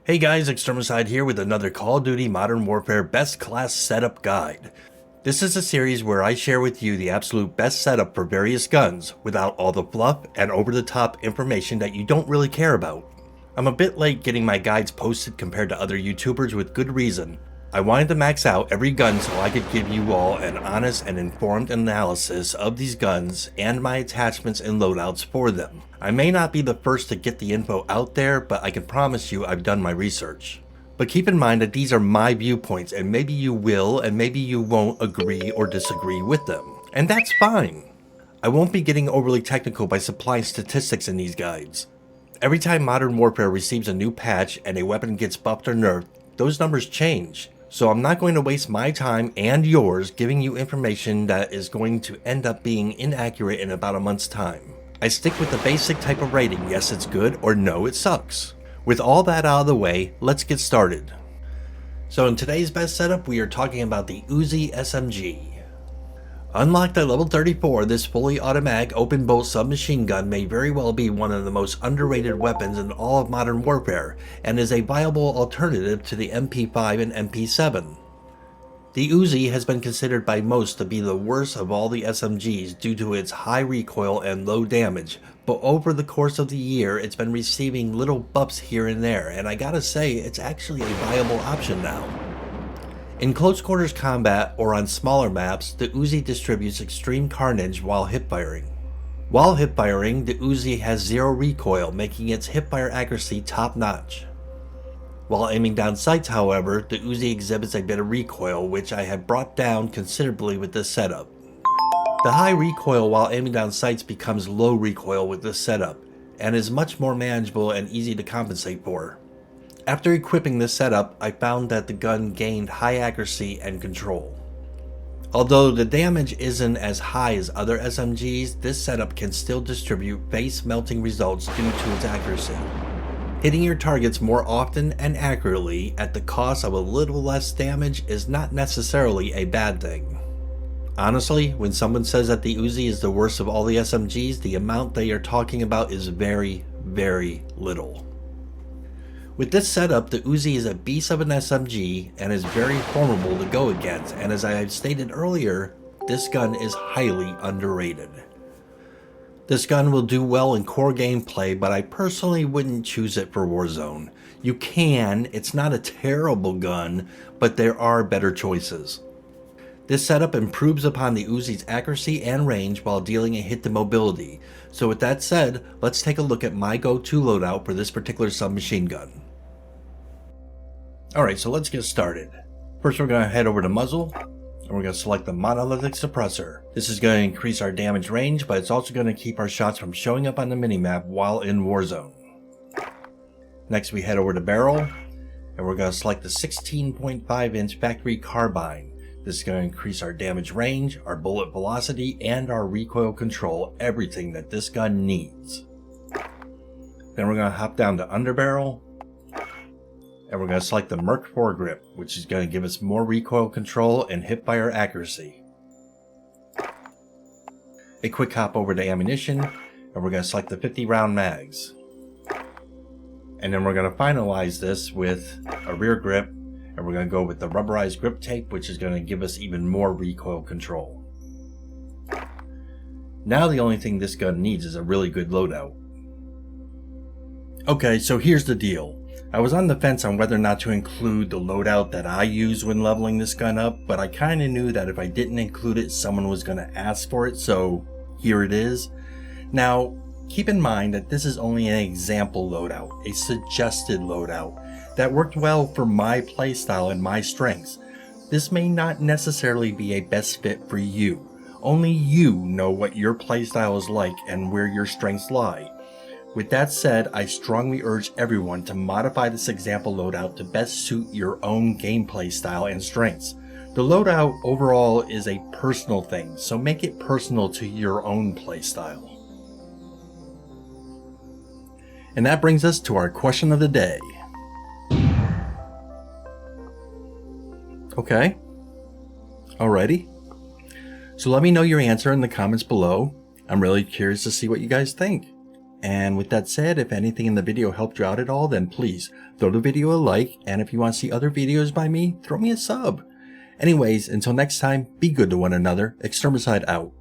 Hey guys, Extermicide here with another Call of Duty Modern Warfare Best Class Setup Guide. This is a series where I share with you the absolute best setup for various guns without all the fluff and over-the-top information that you don't really care about. I'm a bit late getting my guides posted compared to other YouTubers with good reason. I wanted to max out every gun so I could give you all an honest and informed analysis of these guns and my attachments and loadouts for them. I may not be the first to get the info out there, but I can promise you I've done my research. But keep in mind that these are my viewpoints and maybe you will and maybe you won't agree or disagree with them. And that's fine. I won't be getting overly technical by supplying statistics in these guides. Every time Modern Warfare receives a new patch and a weapon gets buffed or nerfed, those numbers change. So I'm not going to waste my time and yours giving you information that is going to end up being inaccurate in about a month's time. I stick with the basic type of rating, yes it's good or no it sucks. With all that out of the way, let's get started. So in today's best setup we are talking about the Uzi SMG. Unlocked at level 34, this fully automatic open bolt submachine gun may very well be one of the most underrated weapons in all of Modern Warfare and is a viable alternative to the MP5 and MP7. The Uzi has been considered by most to be the worst of all the SMGs due to its high recoil and low damage, but over the course of the year it's been receiving little buffs here and there, and I gotta say it's actually a viable option now. In close quarters combat or on smaller maps, the Uzi distributes extreme carnage while hipfiring. While hipfiring, the Uzi has zero recoil, making its hipfire accuracy top notch. While aiming down sights, however, the Uzi exhibits a bit of recoil, which I have brought down considerably with this setup. The high recoil while aiming down sights becomes low recoil with this setup, and is much more manageable and easy to compensate for. After equipping this setup, I found that the gun gained high accuracy and control. Although the damage isn't as high as other SMGs, this setup can still distribute face melting results due to its accuracy. Hitting your targets more often and accurately at the cost of a little less damage is not necessarily a bad thing. Honestly, when someone says that the Uzi is the worst of all the SMGs, the amount they are talking about is very, very little. With this setup, the Uzi is a beast of an SMG and is very formidable to go against, and as I had stated earlier, this gun is highly underrated. This gun will do well in core gameplay, but I personally wouldn't choose it for Warzone. You can, it's not a terrible gun, but there are better choices. This setup improves upon the Uzi's accuracy and range while dealing a hit to mobility. So with that said, let's take a look at my go-to loadout for this particular submachine gun. Alright, so let's get started. First we're going to head over to muzzle, and we're going to select the monolithic suppressor. This is going to increase our damage range, but it's also going to keep our shots from showing up on the minimap while in Warzone. Next we head over to barrel, and we're going to select the 16.5 inch factory carbine. This is going to increase our damage range, our bullet velocity, and our recoil control, everything that this gun needs. Then we're going to hop down to underbarrel, and we're going to select the Merc foregrip, which is going to give us more recoil control and hipfire accuracy. A quick hop over to ammunition, and we're going to select the 50 round mags. And then we're going to finalize this with a rear grip, and we're going to go with the rubberized grip tape, which is going to give us even more recoil control. Now the only thing this gun needs is a really good loadout. Okay, so here's the deal. I was on the fence on whether or not to include the loadout that I use when leveling this gun up, but I kinda knew that if I didn't include it, someone was gonna ask for it, so here it is. Now, keep in mind that this is only an example loadout, a suggested loadout, that worked well for my playstyle and my strengths. This may not necessarily be a best fit for you. Only you know what your playstyle is like and where your strengths lie. With that said, I strongly urge everyone to modify this example loadout to best suit your own gameplay style and strengths. The loadout overall is a personal thing, so make it personal to your own playstyle. And that brings us to our question of the day. Okay. Alrighty. So let me know your answer in the comments below. I'm really curious to see what you guys think. And with that said, if anything in the video helped you out at all, then please throw the video a like, and if you want to see other videos by me, throw me a sub. Anyways, until next time, be good to one another. Extermicide out.